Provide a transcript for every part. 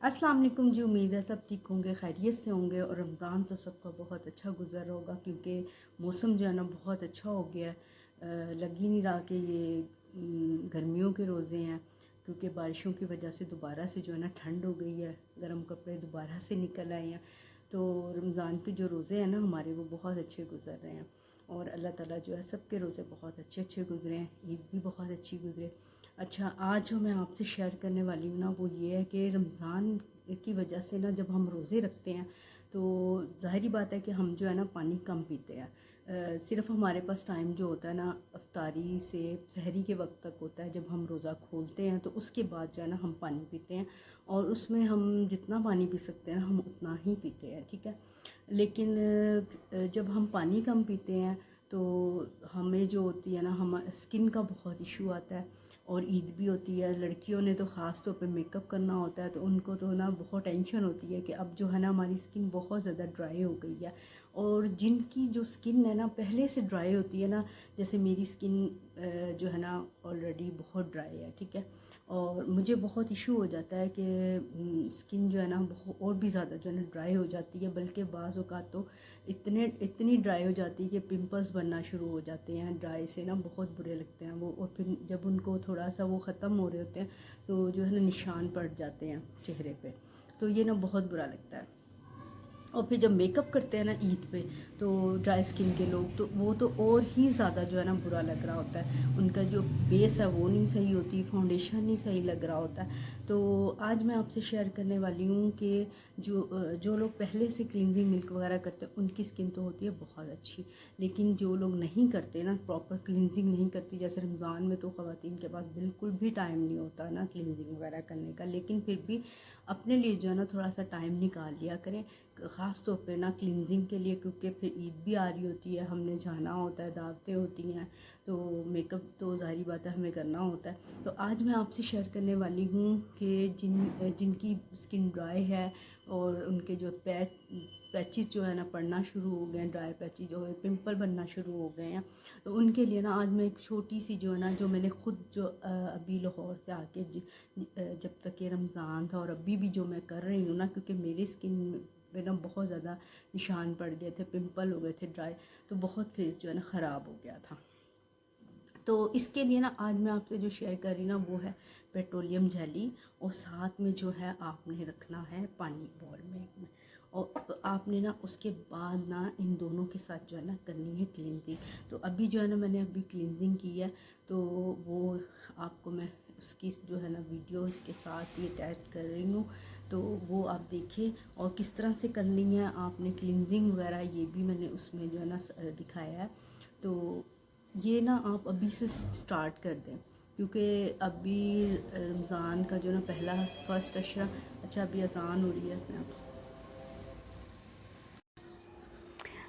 अस्सलाम वालेकुम जी। उम्मीद है सब ठीक होंगे, खैरियत से होंगे और रमज़ान तो सबका बहुत अच्छा गुजर रहा होगा क्योंकि मौसम जो है ना बहुत अच्छा हो गया है। लग ही नहीं रहा कि ये गर्मियों के रोज़े हैं क्योंकि बारिशों की वजह से दोबारा से जो है ना ठंड हो गई है, गर्म कपड़े दोबारा से निकल आए हैं। तो रमज़ान के जो रोज़े हैं ना हमारे वो बहुत अच्छे गुजर रहे हैं और अल्लाह ताला जो है सबके रोज़े बहुत अच्छे अच्छे गुजरे हैं, ईद भी बहुत अच्छी गुजरे। अच्छा, आज जो मैं आपसे शेयर करने वाली हूँ ना वो ये है कि रमज़ान की वजह से ना जब हम रोज़े रखते हैं तो ज़ाहिरी बात है कि हम जो है ना पानी कम पीते हैं। सिर्फ हमारे पास टाइम जो होता है ना अफ्तारी से सहरी के वक्त तक होता है, जब हम रोज़ा खोलते हैं तो उसके बाद जो है ना हम पानी पीते हैं और उसमें हम जितना पानी पी सकते हैं हम उतना ही पीते हैं, ठीक है। लेकिन जब हम पानी कम पीते हैं तो हमें जो होती है ना हम स्किन का बहुत इशू आता है और ईद भी होती है। लड़कियों ने तो ख़ास तौर पे मेकअप करना होता है तो उनको तो ना बहुत टेंशन होती है कि अब जो है ना हमारी स्किन बहुत ज़्यादा ड्राई हो गई है। और जिनकी जो स्किन है ना पहले से ड्राई होती है ना, जैसे मेरी स्किन जो है ना ऑलरेडी बहुत ड्राई है, ठीक है। और मुझे बहुत इशू हो जाता है कि स्किन जो है ना बहुत और भी ज़्यादा जो है ना ड्राई हो जाती है, बल्कि बाज़ औक़ात तो इतनी ड्राई हो जाती है कि पिंपल्स बनना शुरू हो जाते हैं। ड्राई से ना बहुत बुरे लगते हैं वो, और फिर जब उनको थोड़ा सा वो ख़त्म हो रहे होते हैं तो जो है ना निशान पड़ जाते हैं चेहरे पे, तो ये ना बहुत बुरा लगता है। और फिर जब मेकअप करते हैं ना ईद पे तो ड्राई स्किन के लोग तो वो तो और ही ज़्यादा जो है ना बुरा लग रहा होता है, उनका जो बेस है वो नहीं सही होती, फाउंडेशन नहीं सही लग रहा होता है। तो आज मैं आपसे शेयर करने वाली हूँ कि जो लोग पहले से क्लींजिंग मिल्क वगैरह करते हैं उनकी स्किन तो होती है बहुत अच्छी, लेकिन जो लोग नहीं करते ना, प्रॉपर क्लींजिंग नहीं करती, जैसे रमज़ान में तो ख़वातीन के पास बिल्कुल भी टाइम नहीं होता ना क्लींजिंग वगैरह करने का, लेकिन फिर भी अपने लिए जो है ना थोड़ा सा टाइम निकाल लिया करें, ख़ास तौर पे ना क्लींजिंग के लिए, क्योंकि फिर ईद भी आ रही होती है, हमने जाना होता है, दावतें होती हैं, तो मेकअप तो ज़ाहिर बात है हमें करना होता है। तो आज मैं आपसे शेयर करने वाली हूँ कि जिनकी स्किन ड्राई है और उनके जो पैचेस जो है ना पड़ना शुरू हो गए हैं, ड्राई पैचेस जो है पिंपल बनना शुरू हो गए हैं, तो उनके लिए ना आज मैं एक छोटी सी जो है ना, जो मैंने ख़ुद जो अभी लाहौर से आके जब तक ये रमज़ान था और अभी भी जो मैं कर रही हूँ ना, क्योंकि मेरी स्किन पे ना बहुत ज़्यादा निशान पड़ गए थे, पिंपल हो गए थे ड्राई, तो बहुत फेस जो है ना ख़राब हो गया था। तो इसके लिए ना आज मैं आपसे जो शेयर कर रही ना वो है पेट्रोलियम जेली, और साथ में जो है आपने रखना है पानी बॉल में, और आपने ना उसके बाद ना इन दोनों के साथ जो है ना करनी है क्लींजिंग। तो अभी जो है ना मैंने अभी क्लींजिंग की है, तो वो आपको मैं उसकी जो है ना वीडियो इसके साथ ये अटैच कर रही हूँ, तो वो आप देखें। और किस तरह से करनी है आपने क्लींजिंग वगैरह ये भी मैंने उसमें जो है ना दिखाया है। तो ये ना आप अभी से स्टार्ट कर दें, क्योंकि अभी रमज़ान का जो ना पहला फर्स्ट अशरा, अच्छा अभी अज़ान हो रही है, मैं आपसे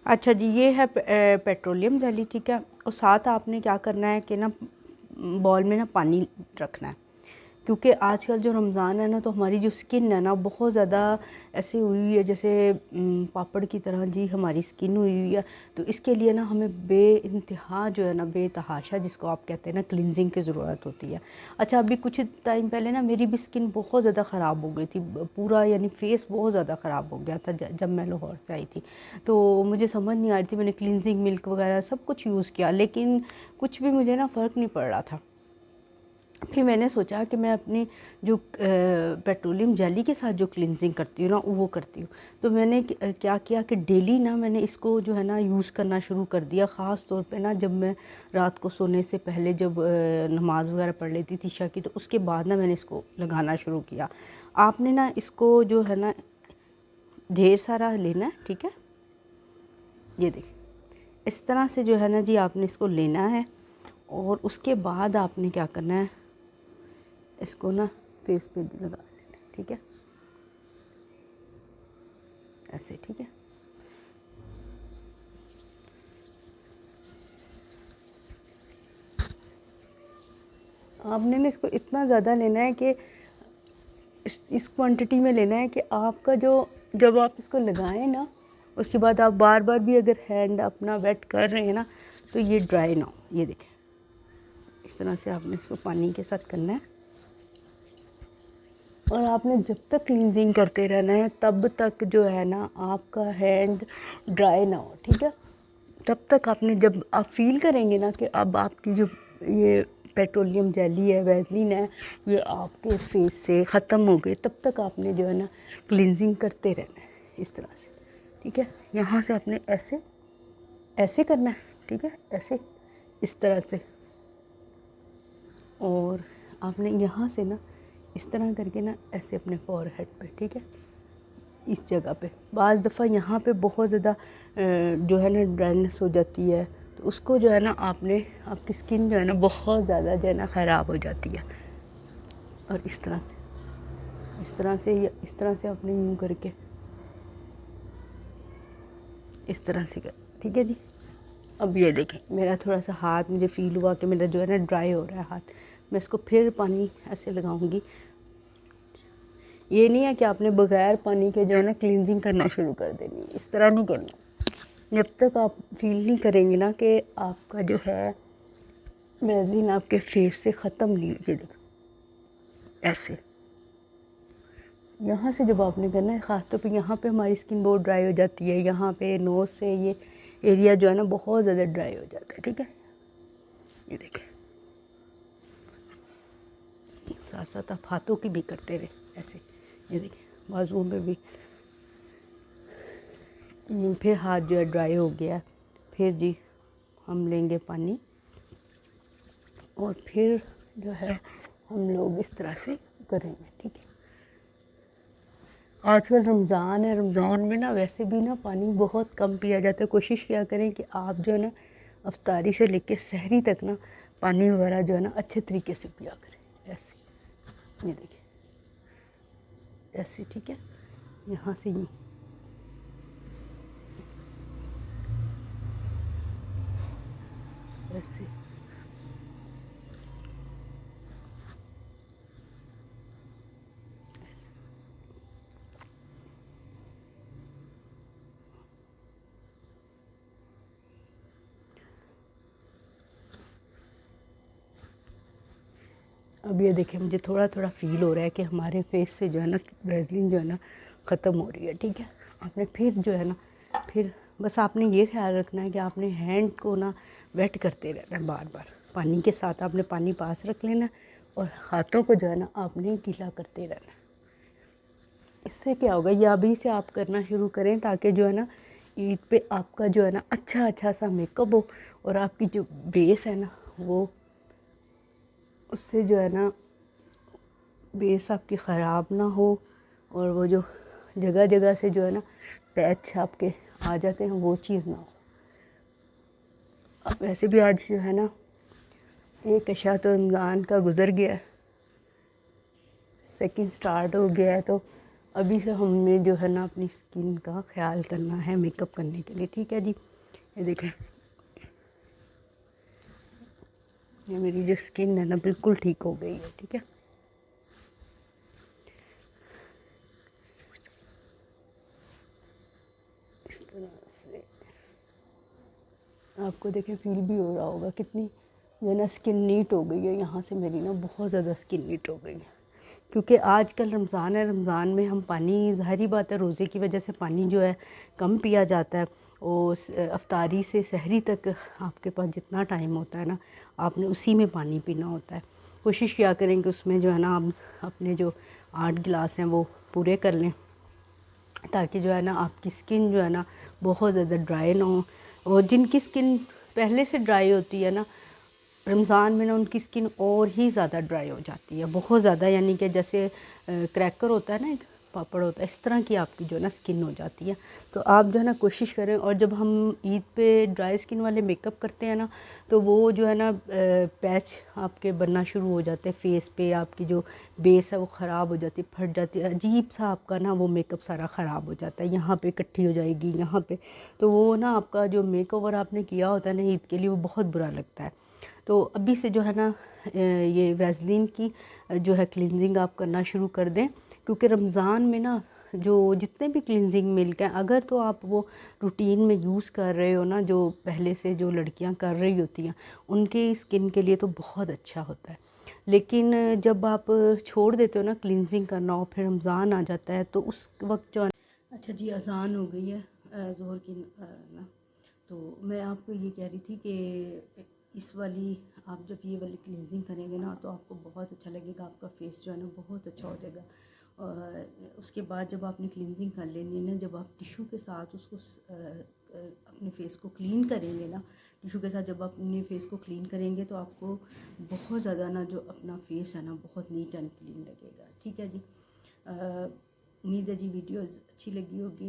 अच्छा जी, ये है पेट्रोलियम जेली, ठीक है। और साथ आपने क्या करना है कि ना बॉल में ना पानी रखना है, क्योंकि आजकल जो रमज़ान है ना तो हमारी जो स्किन है ना बहुत ज़्यादा ऐसे हुई है जैसे पापड़ की तरह जी हमारी स्किन हुई है। तो इसके लिए ना हमें बेइंतहा जो है ना बेतहाशा जिसको आप कहते हैं ना क्लिनजिंग की ज़रूरत होती है। अच्छा, अभी कुछ टाइम पहले ना मेरी भी स्किन बहुत ज़्यादा ख़राब हो गई थी, पूरा यानी फेस बहुत ज़्यादा ख़राब हो गया था जब मैं लाहौर से आई थी। तो मुझे समझ नहीं आ रही थी, मैंने क्लिनजिंग मिल्क वगैरह सब कुछ यूज़ किया लेकिन कुछ भी मुझे ना फ़र्क नहीं पड़ रहा था। फिर मैंने सोचा कि मैं अपनी जो पेट्रोलियम जेली के साथ जो क्लिनजिंग करती हूँ ना वो करती हूँ। तो मैंने क्या किया कि डेली ना मैंने इसको जो है ना यूज़ करना शुरू कर दिया, ख़ास तौर पे ना जब मैं रात को सोने से पहले जब नमाज़ वगैरह पढ़ लेती थी इशा की, तो उसके बाद ना मैंने इसको लगाना शुरू किया। आपने ना इसको जो है ना ढेर सारा लेना है, ठीक है। ये देखिए इस तरह से जो है ना जी आपने इसको लेना है, और उसके बाद आपने क्या करना है, इसको ना फेस पे लगा लेना, ठीक है, ऐसे, ठीक है। आपने ना इसको इतना ज़्यादा लेना है कि इस क्वांटिटी में लेना है कि आपका जो जब आप इसको लगाएं ना उसके बाद आप बार बार भी अगर हैंड अपना वेट कर रहे हैं ना तो ये ड्राई ना हो। ये देखें इस तरह से आपने इसको पानी के साथ करना है। और आपने जब तक क्लींजिंग करते रहना है तब तक जो है ना आपका हैंड ड्राई ना हो, ठीक है। तब तक आपने, जब आप फील करेंगे ना कि अब आपकी जो ये पेट्रोलियम जेली है, वैसलीन है, ये आपके फेस से ख़त्म हो गई, तब तक आपने जो है ना क्लींजिंग करते रहना है इस तरह से, ठीक है। यहाँ से आपने ऐसे ऐसे करना है, ठीक है, ऐसे इस तरह से। और आपने यहाँ से ना इस तरह करके ना ऐसे अपने फॉरहेड पे, ठीक है, इस जगह पे। बाज़ दफ़ा यहाँ पे बहुत ज़्यादा जो है ना ड्राइनेस हो जाती है, तो उसको जो है ना आपने, आपकी स्किन जो है ना बहुत ज़्यादा जो है ना ख़राब हो जाती है। और इस तरह से आपने यूँ करके इस तरह से कर, ठीक है जी। अब ये देखें, मेरा थोड़ा सा हाथ, मुझे फ़ील हुआ कि मेरा जो है ना ड्राई हो रहा है हाथ, मैं इसको फिर पानी ऐसे लगाऊंगी। ये नहीं है कि आपने बग़ैर पानी के जो है ना क्लींजिंग करना शुरू कर देनी, इस तरह नहीं करना। जब तक आप फील नहीं करेंगे ना कि आपका जो है वैसलीन आपके फेस से ख़त्म नहीं, ये देखो ऐसे। यहाँ से जब आपने करना है, ख़ास तौर पे यहाँ पे हमारी स्किन बहुत ड्राई हो जाती है, यहाँ पे नोज़ से ये एरिया जो है ना बहुत ज़्यादा ड्राई हो जाता है, ठीक है। ये देखें, साथ साथ आप हाथों की भी करते रहे ऐसे, ये देखिए बाजुओं में भी। फिर हाथ जो है ड्राई हो गया, फिर जी हम लेंगे पानी और फिर जो है हम लोग इस तरह से करेंगे, ठीक है। आजकल रमज़ान है, रमज़ान में ना वैसे भी ना पानी बहुत कम पिया जाता है। कोशिश किया करें कि आप जो है ना अफ्तारी से लेके सहरी तक ना पानी वगैरह जो है ना अच्छे तरीके से पिया करें, ऐसे। ये देखिए ऐसे, ठीक है। यहाँ से यूँ ऐसे, अब ये देखिए मुझे थोड़ा थोड़ा फ़ील हो रहा है कि हमारे फेस से जो है ना वैसलीन जो है ना ख़त्म हो रही है, ठीक है। आपने फिर जो है ना, फिर बस आपने ये ख्याल रखना है कि आपने हैंड को ना वेट करते रहना है बार बार, पानी के साथ आपने पानी पास रख लेना और हाथों को जो है ना आपने गीला करते रहना। इससे क्या होगा, ये अभी से आप करना शुरू करें ताकि जो है ना ईद पे आपका जो है ना अच्छा सा मेकअप हो और आपकी जो बेस है ना वो, उससे जो है ना बेस आपकी ख़राब ना हो और वो जो जगह जगह से जो है ना पैच आपके आ जाते हैं वो चीज़ ना हो। अब वैसे भी आज जो है ना एक अशा तो रमज़ान का गुज़र गया है, सेकंड स्टार्ट हो गया है, तो अभी से हमें जो है ना अपनी स्किन का ख्याल करना है मेकअप करने के लिए, ठीक है जी। ये देखें, ये मेरी जो स्किन है ना बिल्कुल ठीक हो गई है, ठीक है। इस तरह से आपको देखें फील भी हो रहा होगा कितनी जो है ना स्किन नीट हो गई है। यहाँ से मेरी ना बहुत ज़्यादा स्किन नीट हो गई है, क्योंकि आजकल रमज़ान है, रमज़ान में हम पानी, ज़ाहिरी बात है रोज़े की वजह से पानी जो है कम पिया जाता है। और अफ्तारी से सहरी तक आपके पास जितना टाइम होता है ना आपने उसी में पानी पीना होता है। कोशिश किया करें कि उसमें जो है ना आप अपने जो 8 गिलास हैं वो पूरे कर लें, ताकि जो है ना आपकी स्किन जो है ना बहुत ज़्यादा ड्राई ना हो। और जिनकी स्किन पहले से ड्राई होती है ना, रमज़ान में ना उनकी स्किन और ही ज़्यादा ड्राई हो जाती है, बहुत ज़्यादा, यानी कि जैसे क्रैकर होता है ना, एक पापड़ होता है, इस तरह की आपकी जो है ना स्किन हो जाती है। तो आप जो है ना कोशिश करें। और जब हम ईद पे ड्राई स्किन वाले मेकअप करते हैं ना, तो वो जो है ना पैच आपके बनना शुरू हो जाते हैं फेस पे, आपकी जो बेस है वो ख़राब हो जाती है, फट जाती है, अजीब सा आपका ना वो मेकअप सारा ख़राब हो जाता है, यहाँ पे इकट्ठी हो जाएगी यहाँ पे। तो वो ना आपका जो मेकओवर आपने किया होता है ना ईद के लिए, वो बहुत बुरा लगता है। तो अभी से जो है ना ये वैसलीन की जो है क्लींजिंग आप करना शुरू कर दें, क्योंकि रमज़ान में ना जो जितने भी क्लींजिंग मिल्क हैं, अगर तो आप वो रूटीन में यूज़ कर रहे हो ना, जो पहले से जो लड़कियां कर रही होती हैं उनके स्किन के लिए तो बहुत अच्छा होता है। लेकिन जब आप छोड़ देते हो ना क्लिनजिंग करना और फिर रमज़ान आ जाता है तो उस वक्त जो अच्छा जी अज़ान हो गई है ज़ोहर की ना। तो मैं आपको ये कह रही थी कि इस वाली आप जब ये वाली क्लिनजिंग करेंगे ना तो आपको बहुत अच्छा लगेगा, आपका फेस जो है ना बहुत अच्छा हो जाएगा। और उसके बाद जब आपने क्लिनजिंग कर लेनी है ना, जब आप टिशू के साथ उसको अपने फेस को क्लीन करेंगे ना, टिशू के साथ जब आप अपने फेस को क्लीन करेंगे तो आपको बहुत ज़्यादा ना जो अपना फेस है ना बहुत नीट एंड क्लीन लगेगा। ठीक है जी, उम्मीद है जी वीडियो अच्छी लगी होगी।